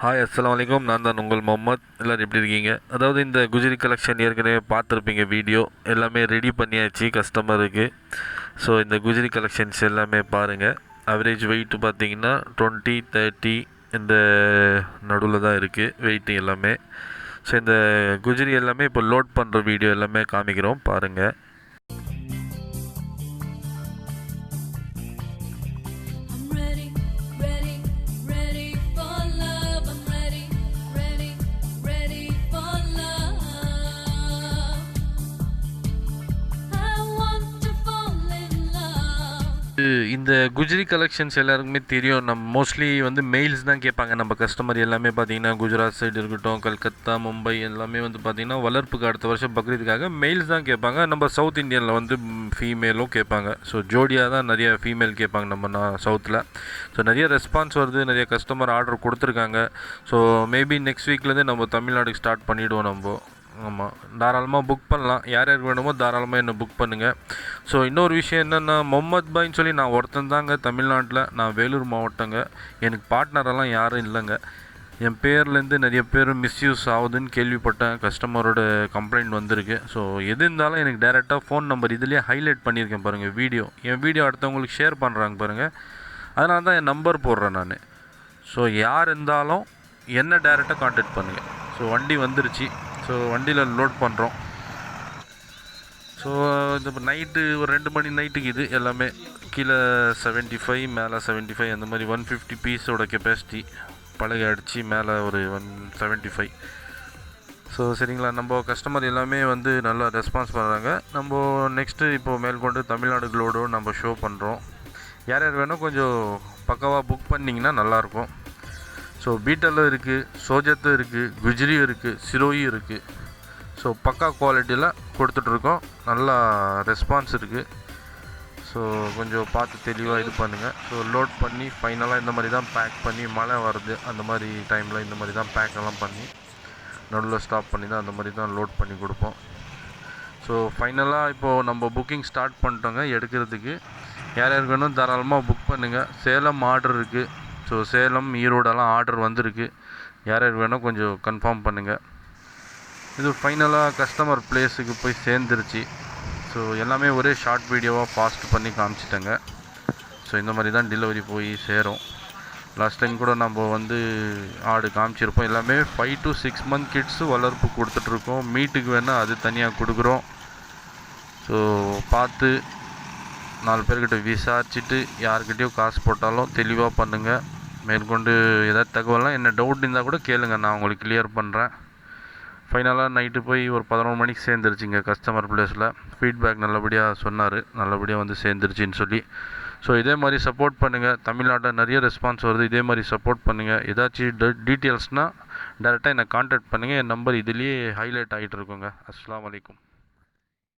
Hi அஸ்ஸலாமு அலைக்கும். நான் தான் உங்கள் முகமது. எல்லோரும் எப்படி இருக்கீங்க? அதாவது இந்த குஜ்ரி கலெக்ஷன் ஏற்கனவே பார்த்துருப்பீங்க வீடியோ. எல்லாமே ரெடி பண்ணியாச்சு கஸ்டமருக்கு. ஸோ இந்த குஜ்ரி கலெக்ஷன்ஸ் எல்லாமே பாருங்கள். அவரேஜ் வெயிட்டு பார்த்தீங்கன்னா 20, 30 இந்த நடுவில் தான் இருக்குது வெயிட்டு எல்லாமே. ஸோ இந்த குஜ்ரி எல்லாமே இப்போ லோட் பண்ணுற வீடியோ எல்லாமே காமிக்கிறோம் பாருங்கள். இந்த குஜ்ரி கலெக்ஷன்ஸ் எல்லாருக்குமே தெரியும். நம்ம மோஸ்ட்லி வந்து மெயில்ஸ் தான் கேட்பாங்க. நம்ம கஸ்டமர் எல்லாமே பார்த்தீங்கன்னா குஜராத் சைடு இருக்கட்டும், கல்கத்தா, மும்பை எல்லாமே வந்து பார்த்திங்கன்னா வளர்ப்புக்கு அடுத்த வருஷம் பக்ரீதுக்காக மெயில்ஸ் தான் கேட்பாங்க. நம்ம சவுத் இந்தியனில் வந்து ஃபீமேலும் கேட்பாங்க. ஸோ ஜோடியாக தான் நிறைய ஃபீமேல் கேட்பாங்க நம்ம சவுத்தில். ஸோ நிறைய ரெஸ்பான்ஸ் வருது, நிறைய கஸ்டமர் ஆர்டர் கொடுத்துருக்காங்க. ஸோ மேபி நெக்ஸ்ட் வீக்லேருந்து நம்ம தமிழ்நாடுக்கு ஸ்டார்ட் பண்ணிவிடுவோம் நம்ம. ஆமாம், தாராளமாக புக் பண்ணலாம். யார் யாருக்கு வேணுமோ தாராளமாக என்னை புக் பண்ணுங்கள். ஸோ இன்னொரு விஷயம் என்னென்னா, முகமது பாய்ன்னு சொல்லி நான் ஒருத்தன் தாங்க தமிழ்நாட்டில். நான் வேலூர் மாவட்டங்க. எனக்கு பார்ட்னரெல்லாம் யாரும் இல்லைங்க. என் பேர்லேருந்து நிறைய பேர் மிஸ்யூஸ் ஆகுதுன்னு கேள்விப்பட்டேன். கஸ்டமரோட கம்ப்ளைண்ட் வந்திருக்கு. ஸோ எது இருந்தாலும் எனக்கு டேரெக்டாக ஃபோன் நம்பர் இதிலே ஹைலைட் பண்ணியிருக்கேன் பாருங்கள். என் வீடியோ அடுத்தவங்களுக்கு ஷேர் பண்ணுறாங்க பாருங்கள். அதனால தான் என் நம்பர் போடுறேன் நான். ஸோ யார் இருந்தாலும் என்ன டேரெக்டாக கான்டாக்ட் பண்ணுங்கள். ஸோ வண்டி வந்துருச்சு. ஸோ வண்டியில் லோட் பண்ணுறோம். ஸோ இந்த நைட்டு ஒரு 2 மணி நைட்டுக்கு இது எல்லாமே கீழே 75 மேலே 75 அந்த மாதிரி 150 பீஸோட கெப்பாசிட்டி பழகி அடித்து மேலே ஒரு 175. ஸோ சரிங்களா, நம்ம கஸ்டமர் எல்லாமே வந்து நல்லா ரெஸ்பான்ஸ் பண்ணுறாங்க. நம்ம நெக்ஸ்ட்டு இப்போது மேற்கொண்டு தமிழ்நாடு லோடும் நம்ம ஷோ பண்ணுறோம். யார் யார் வேணும் கொஞ்சம் பக்காவாக புக் பண்ணிங்கன்னா நல்லாயிருக்கும். ஸோ பீட்டலும் இருக்குது, சோஜத்தும் இருக்குது, குஜ்ரியும் இருக்குது, சிரோயும் இருக்குது. ஸோ பக்கா குவாலிட்டியில் கொடுத்துட்ருக்கோம். நல்லா ரெஸ்பான்ஸ் இருக்குது. ஸோ கொஞ்சம் பார்த்து தெளிவாக இது பண்ணுங்கள். ஸோ லோட் பண்ணி ஃபைனலாக இந்த மாதிரி தான் பேக் பண்ணி, மழை வருது அந்த மாதிரி டைமில் இந்த மாதிரி தான் பேக்கெல்லாம் பண்ணி நடுவில் ஸ்டாப் பண்ணி தான் அந்த மாதிரி தான் லோட் பண்ணி கொடுப்போம். ஸோ ஃபைனலாக இப்போது நம்ம புக்கிங் ஸ்டார்ட் பண்ணிட்டோங்க எடுக்கிறதுக்கு. யார் யாருக்கு வேணும் தாராளமாக புக் பண்ணுங்கள். சேலம் ஆர்டர் இருக்குது. ஸோ சேலம், ஈரோடெல்லாம் ஆர்டர் வந்திருக்கு. யார் யார் வேணும் கொஞ்சம் கன்ஃபார்ம் பண்ணுங்கள். இது ஃபைனலாக கஸ்டமர் பிளேஸுக்கு போய் சேர்ந்துருச்சு. ஸோ எல்லாமே ஒரே ஷார்ட் வீடியோவாக ஃபாஸ்ட் பண்ணி காமிச்சிட்டேங்க. ஸோ இந்த மாதிரி தான் டெலிவரி போய் சேரும். லாஸ்ட் டைம் கூட நம்ம வந்து ஆடு காமிச்சிருப்போம். எல்லாமே 5 to 6 month கிட்ஸு வளர்ப்பு கொடுத்துட்ருக்கோம். மீட்டுக்கு வேணால் அது தனியாக கொடுக்குறோம். ஸோ பார்த்து 4 பேர்கிட்ட விசாரிச்சுட்டு யார்கிட்டையும் காசு போட்டாலும் தெளிவாக பண்ணுங்கள். மேற்கொண்டு ஏதாவது தகவலாம் என்ன டவுட் இருந்தால் கூட கேளுங்க, நான் உங்களுக்கு கிளியர் பண்ணுறேன். ஃபைனலாக நைட்டு போய் ஒரு 11 மணிக்கு சேர்ந்துருச்சுங்க கஸ்டமர் பிளேஸில். ஃபீட்பேக் நல்லபடியாக சொன்னார், நல்லபடியாக வந்து சேர்ந்துருச்சின்னு சொல்லி. ஸோ இதே மாதிரி சப்போர்ட் பண்ணுங்கள். தமிழ்நாட்டில் நிறைய ரெஸ்பான்ஸ் வருது. இதே மாதிரி சப்போர்ட் பண்ணுங்கள். ஏதாச்சும் டீட்டெயில்ஸ்னால் டேரெக்டாக என்னை கான்டாக்ட் பண்ணுங்கள். என் நம்பர் இதுலேயே ஹைலைட் ஆகிட்டு இருக்குங்க. அஸ்ஸலாமு அலைக்கும்.